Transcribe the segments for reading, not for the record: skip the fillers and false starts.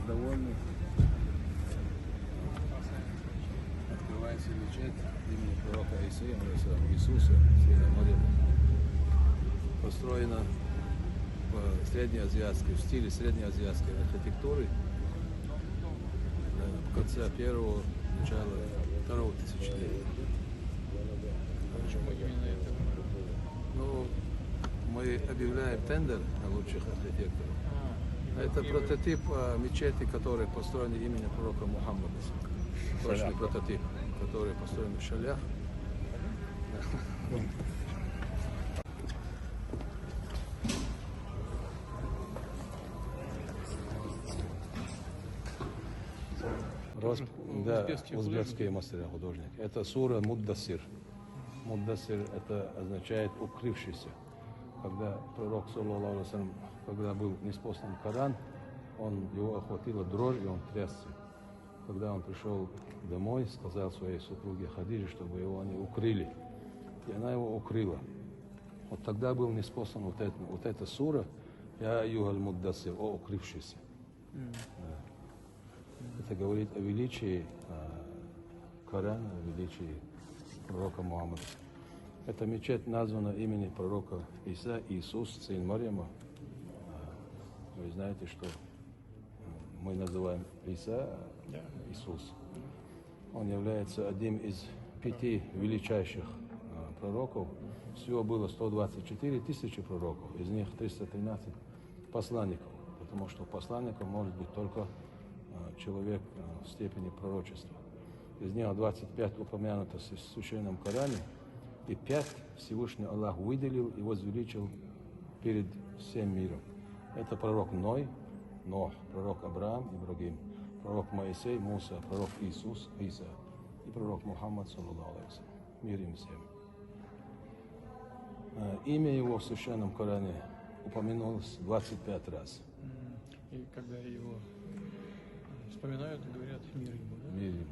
Довольны. Открывается мечеть имени пророка Иисуса, сына Марьяма. Построена в среднеазиатской, в стиле среднеазиатской архитектуры в конце первого, начала второго тысячелетия. Почему именно это? Ну, мы объявляем тендер на лучших архитекторов. Это прототип мечети, который построен именем пророка Мухаммада. Точный прототип, который построен в Шалях. Да, узбекские мастера, художники. Это сура Муддасир. Муддасир это означает укрывшийся. Когда пророк, саллаллаху алейхи, когда был ниспослан Коран, его охватила дрожь, и он трясся. Когда он пришел домой, сказал своей супруге Хадиже, чтобы его они укрыли. И она его укрыла. Вот тогда был ниспослан вот эта сура, «Я югаль муддасир», о укрывшийся. Да. Это говорит о величии Корана, о величии пророка Мухаммада. Эта мечеть названа именем пророка Иисус, сын Марьяма. Вы знаете, что мы называем Иса Иисус. Он является одним из 5 величайших пророков. Всего было 124 тысячи пророков, из них 313 посланников, потому что посланником может быть только человек в степени пророчества. Из них 25 упомянуто в Священном Коране, и 5 Всевышний Аллах выделил и возвеличил перед всем миром. Это пророк Ной, Нох, пророк Авраам, Ибрагим, пророк Моисей, Муса, пророк Иисус, Иса и пророк Мухаммад, саллаллаху алейхи, мир им всем. Имя его в Священном Коране упомянулось 25 раз. И когда его вспоминают, говорят мир ему, да? Мир ему.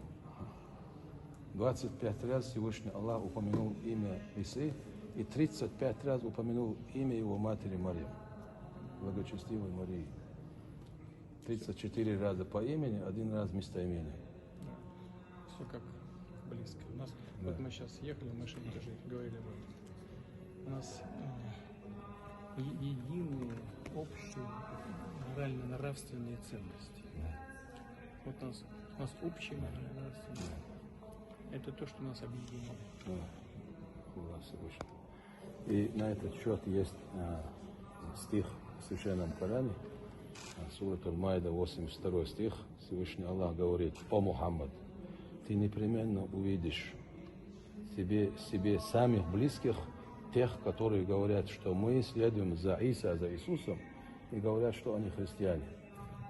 25 раз Всевышний Аллах упомянул имя Исы, и 35 раз упомянул имя его матери Марьям, благочестивой Марии. 34 раза по имени, 1 раз местоимение. Да. Все как близко. У нас, да. Вот мы сейчас ехали, мы же даже говорили об этом. У нас единые, общие, морально-нравственные ценности. Да. Вот у нас общие морально-нравственные. Это то, что нас объединяет. Да. И на этот счет есть стих в Священном Коране, сура Аль-Майда, 82 стих. Всевышний Аллах говорит: «О Мухаммад, ты непременно увидишь себе самих близких, тех, которые говорят, что мы следуем за Иса, за Иисусом, и говорят, что они христиане.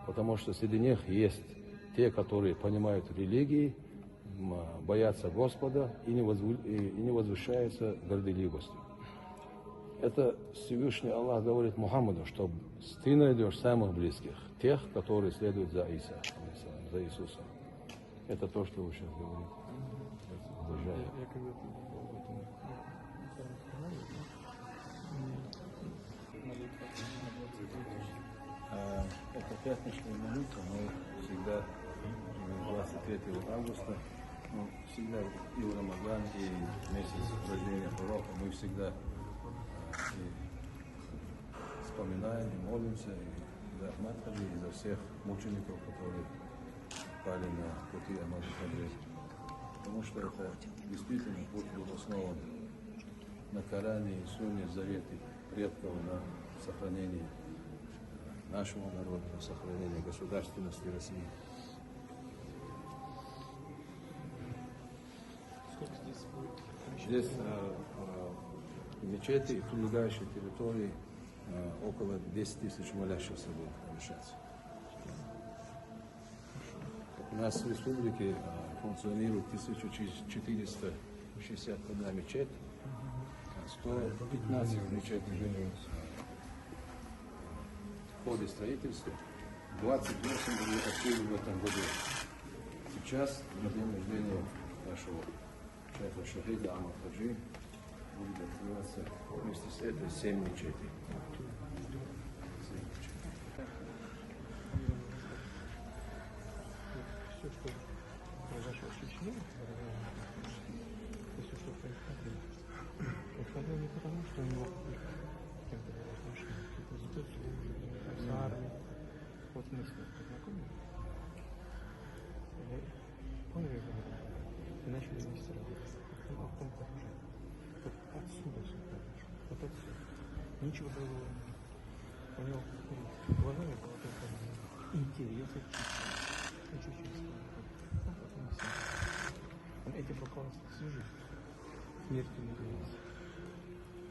Потому что среди них есть те, которые понимают религии, боятся Господа и не возвышаются горделивостью». Это Всевышний Аллах говорит Мухаммаду, что ты найдешь самых близких, тех, которые следуют за Иса, за Иисусом. Это то, что вы сейчас говорите. Я когда-то был в этом это пятничная молитва, мы всегда 23 августа, всегда и в Рамадан, и месяц рождения пророка, мы всегда вспоминаем и молимся и за Ахмад Хаджи, и за всех мучеников, которые пали на пути Ахмада Хаджи. Потому что это действительно путь был основан на Коране и Сунне, заветы предков на сохранение нашего народа, на сохранение государственности России. Сколько здесь будет? Здесь в мечети и прилегающей территории около 10 тысяч молящихся будет помещаться. У нас в республике функционирует 1461 мечеть, 115 мечетей в ходе строительства, 28 были открыты в этом году. Сейчас, на день рождения нашего шейха Шахида Ахмад Хаджи, будет открываться вместе с этой 7 мечетей. Все, что произошло с Чечней, все, что происходило, происходило не потому, что у него какие-то отношения, какие-то с армией. Вот мы с ним познакомились. Поняли, и начали вместе работать. Ну, а потом похоже. Вот отсюда все произошло. Вот отсюда. Ничего другого нет. У него глазами было только интерес от чеченского. Ну, потом и все. Он этим руководствовался всю жизнь. Смертью не боялся.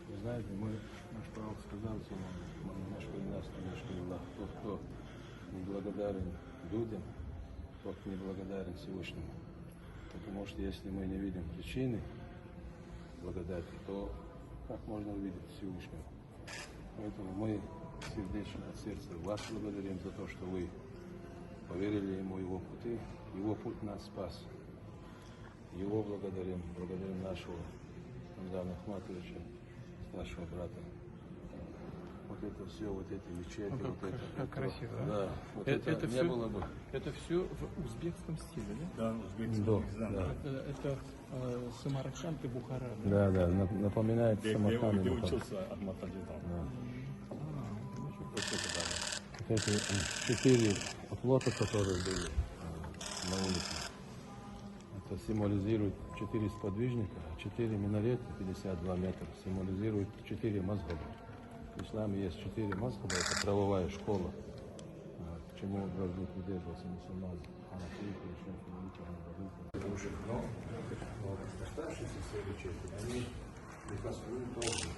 Вы знаете, наш пророк сказал, тот, кто не благодарен людям, тот не благодарен Всевышнему. Потому что если мы не видим причины благодати, то как можно увидеть Всевышнего? Поэтому мы сердечно от сердца вас благодарим за то, что вы поверили Ему, Его пути. Его путь нас спас. Его благодарим нашего Рамзана Ахматовича, старшего брата. Вот это все, вот эти мечети, Ну, вот это. как красиво, да? да? Вот Это это не все, было бы. это все в узбекском стиле, да? Да, узбекский. Да. Это Самарканд и Бухара. Да, напоминает Где Самарканд. где учился Ахмад Аджитан. Вот эти 4 оплота, которые были на улице, это символизирует 4 сподвижника, 4 минарета, 52 метра, символизирует 4 мазхаба. В исламе есть 4 мазхаба, это правовая школа, к чему должны придерживаться мусульмане. Но оставшиеся все мечети, они реконструируют тоже.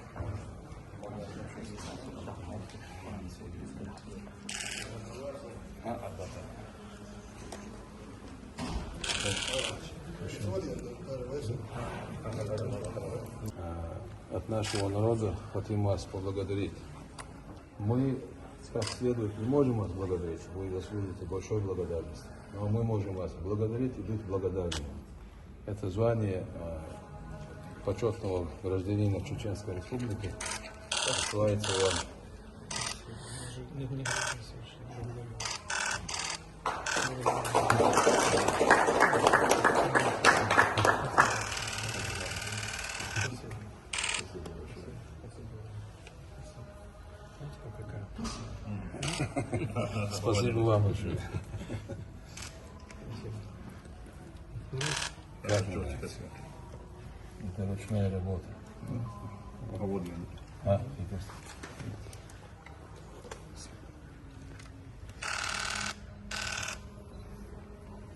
От нашего народа хотим вас поблагодарить. Мы, как следует, не можем вас благодарить, вы заслужите большой благодарности. Но мы можем вас благодарить и быть благодарными. Это звание почетного гражданина Чеченской Республики посылается вам. Спасибо вам большое. Это ручная работа. Проводный.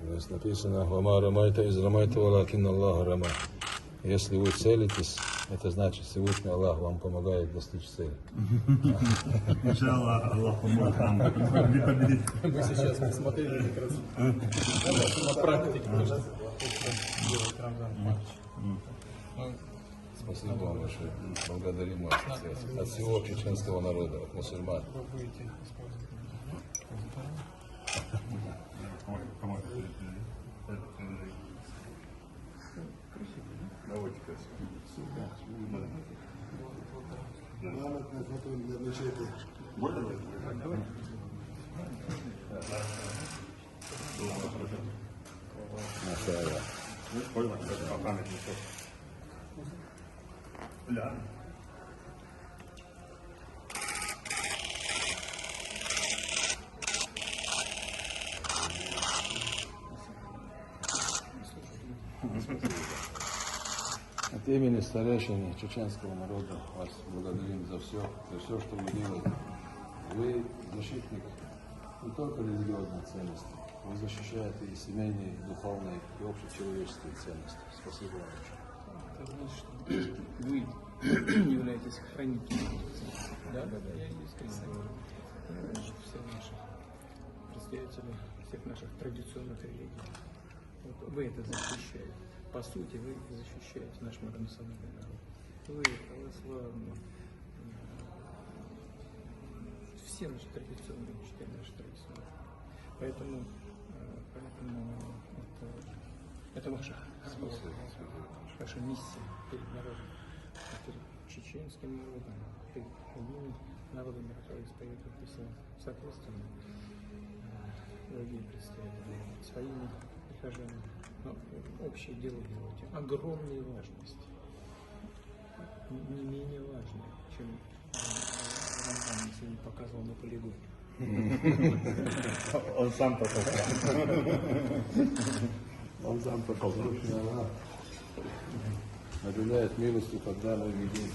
Здесь написано: «Вама рамайта из рамайта валакин Аллах рама». Если вы целитесь, это значит, Всевышний Аллах вам помогает достичь цели. Иншаллах, Аллах поможет нам победить. Мы сейчас посмотрели как раз на практике, можно делать Рамзан. Спасибо вам большое. Благодарим вас от всего чеченского народа, от мусульман. Вы будете использовать. Давайте красиво. Грамотно фото для мечети. Давай. Машаллах. Понял, как памятник. Да. От имени старейшин чеченского народа вас благодарим за все, что вы делаете. Вы защитник не только религиозных ценностей, вы защищаете и семейные, и духовные, и общечеловеческие ценности. Спасибо вам большое. Это значит, что вы являетесь хранителем. Да, я искренне. Значит, все наши представители всех наших традиционных религий. Вот вы это защищаете. По сути, вы защищаете наш многонациональный народ. Вы православные. Все наши традиционные, читаем наши традиционные. Поэтому это ваша миссия перед народом. чеченским народом, другими народами, которые стоят соответственно, другие представители своими прихожанами. Но общее дело делать огромной важности, не менее важное, чем Рамбам сегодня показывал на полигоне. Он сам показал. Он сам показал, что она наделяет милостью, когда мы видим